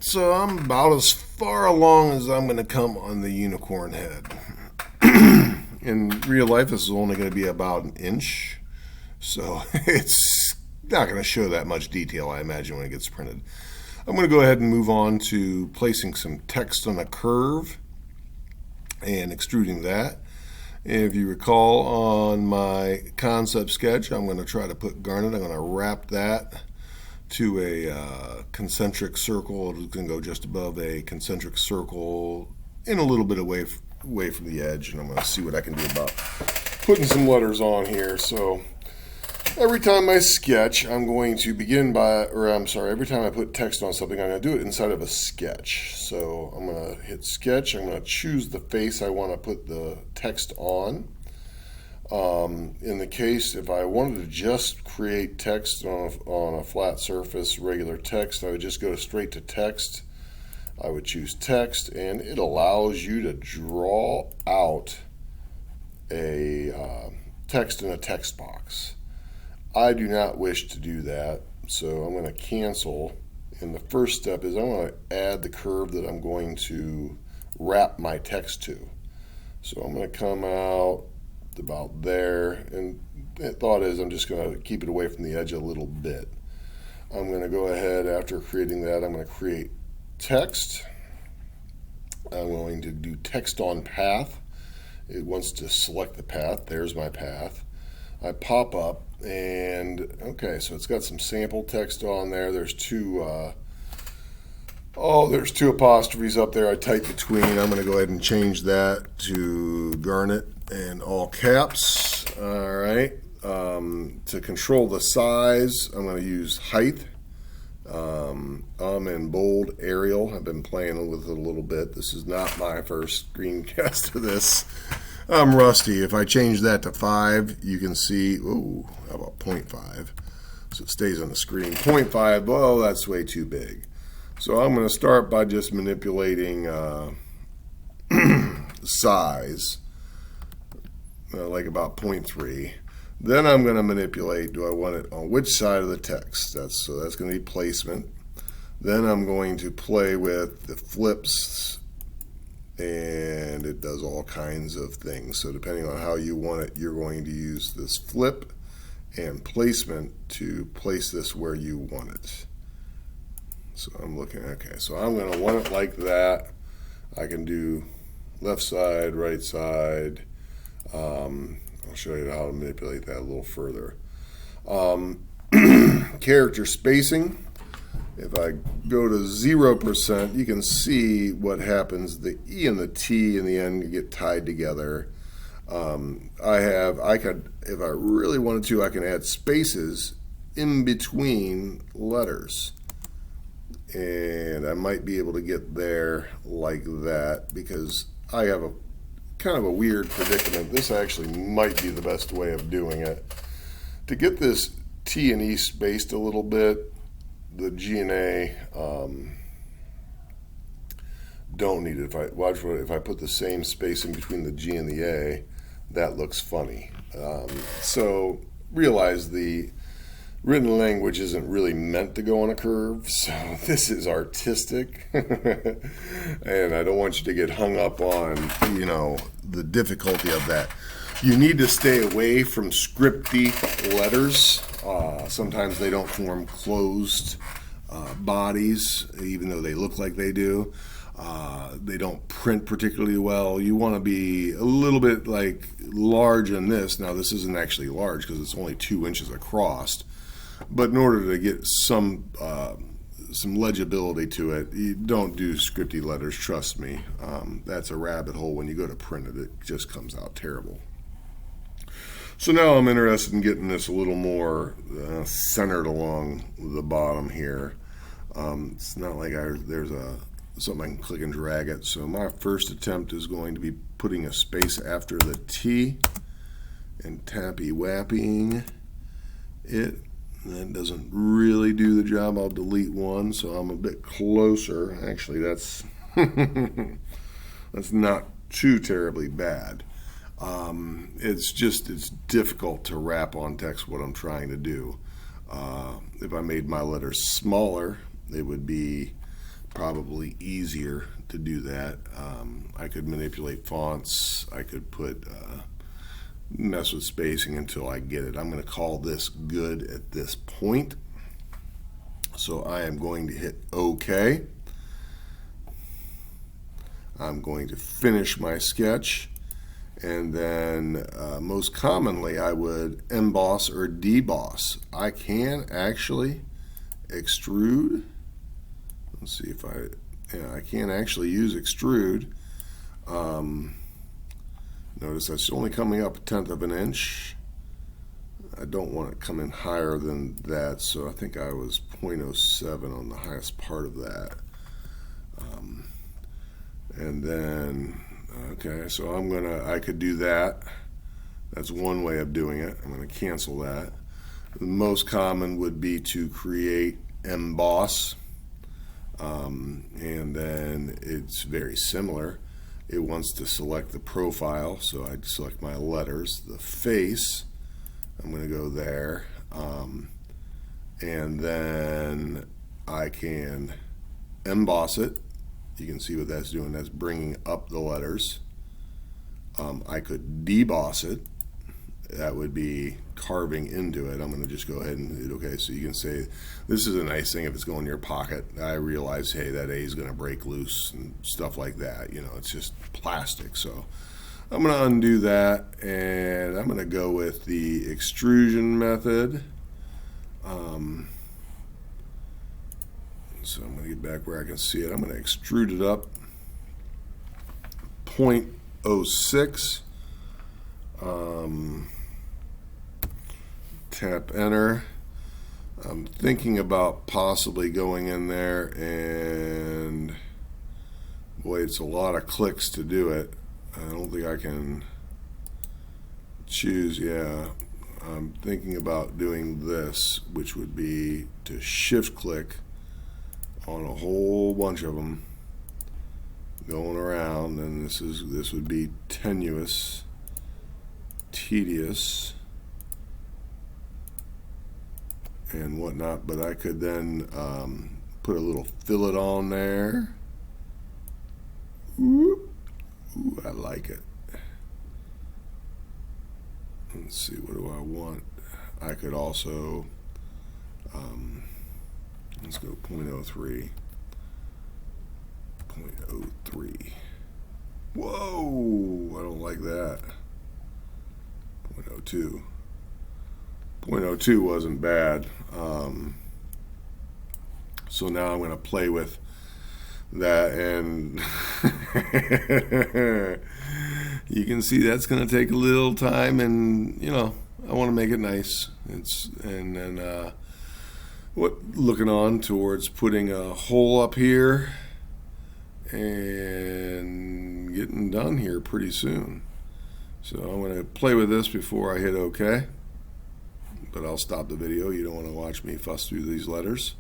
So I'm about as far along as I'm going to come on the unicorn head. In real life, this is only going to be about an inch, so it's not going to show that much detail, I imagine, when it gets printed. I'm going to go ahead and move on to placing some text on a curve and extruding that. If you recall on my concept sketch, I'm going to try to put garnet. I'm going to wrap that to a concentric circle. It's going to go just above a concentric circle and a little bit away from the edge, and I'm going to see what I can do about putting some letters on here. So every time I sketch, I'm going to begin by, every time I put text on something, I'm going to do it inside of a sketch. So I'm going to hit sketch. I'm going to choose the face I want to put the text on. In the case, if I wanted to just create text on a flat surface, regular text, I would just go straight to text. I would choose text, and it allows you to draw out a text in a text box. I do not wish to do that, so I'm going to cancel. And the first step is I want to add the curve that I'm going to wrap my text to. So I'm going to come out about there, and the thought is I'm just going to keep it away from the edge a little bit. I'm going to go ahead, after creating that, I'm going to create text. I'm going to do text on path. It wants to select the path. There's my path. I pop up, and okay, so it's got some sample text on there. There's two apostrophes up there I typed between. I'm going to go ahead and change that to garnet and all caps. All right. To control the size, I'm going to use height. I'm in bold Arial. I've been playing with it a little bit. This is not my first screencast of this. I'm rusty. If I change that to 5, you can see, ooh, how about 0.5? So it stays on the screen. 0.5, well, that's way too big. So I'm going to start by just manipulating size, like about 0.3. Then I'm going to manipulate, do I want it on which side of the text? So that's going to be placement. Then I'm going to play with the flips, and it does all kinds of things. So depending on how you want it, you're going to use this flip and placement to place this where you want it. So I'm looking, okay, so I'm going to want it like that. I can do left side, right side. I'll show you how to manipulate that a little further. Character spacing. If I go to 0%, you can see what happens. The E and the T in the end get tied together. I could, if I really wanted to, I can add spaces in between letters. And I might be able to get there like that because I have a kind of a weird predicament. This actually might be the best way of doing it. To get this T and E spaced a little bit, the G and A don't need it. If I put the same spacing between the G and the A, that looks funny. So realize the written language isn't really meant to go on a curve, so this is artistic. And I don't want you to get hung up on, the difficulty of that. You need to stay away from scripty letters. Sometimes they don't form closed bodies, even though they look like they do. They don't print particularly well. You want to be a little bit like large in this. Now this isn't actually large because it's only 2 inches across. But in order to get some legibility to it, you don't do scripty letters, trust me. That's a rabbit hole. When you go to print it, it just comes out terrible. So now I'm interested in getting this a little more centered along the bottom here. It's not like there's something I can click and drag it. So my first attempt is going to be putting a space after the T and tappy-wapping it. That doesn't really do the job. I'll delete one, so I'm a bit closer. Actually, that's that's not too terribly bad. It's difficult to wrap on text what I'm trying to do. If I made my letters smaller, it would be probably easier to do that. I could manipulate fonts. I could put mess with spacing until I get it. I'm going to call this good at this point. So I am going to hit OK. I'm going to finish my sketch, and then most commonly I would emboss or deboss. I can actually extrude. Let's see if I can actually use extrude. Notice that's only coming up 1/10 of an inch. I don't want it coming higher than that, so I think I was 0.07 on the highest part of that. And then, okay, so I could do that. That's one way of doing it. I'm going to cancel that. The most common would be to create emboss, and then it's very similar. It wants to select the profile, so I'd select my letters. The face, I'm going to go there, and then I can emboss it. You can see what that's doing. That's bringing up the letters. I could deboss it. That would be carving into it. I'm going to just go ahead and hit OK. So you can say, this is a nice thing if it's going in your pocket. I realize, hey, that A is going to break loose and stuff like that. You know, it's just plastic. So I'm going to undo that, and I'm going to go with the extrusion method. So I'm going to get back where I can see it. I'm going to extrude it up 0.06. Tap enter. I'm thinking about possibly going in there, and boy, it's a lot of clicks to do it. I don't think I can choose. Yeah, I'm thinking about doing this, which would be to shift click on a whole bunch of them going around, and this would be tenuous, tedious, and whatnot. But I could then put a little fillet on there. Ooh, I like it. Let's see, what do I want? I could also let's go 0.03. 0.03. Whoa, I don't like that. 0.02. 0.02 wasn't bad. So now I'm going to play with that, and you can see that's going to take a little time, and you know, I want to make it nice. And then looking on towards putting a hole up here and getting done here pretty soon. So I'm going to play with this before I hit OK, but I'll stop the video. You don't want to watch me fuss through these letters.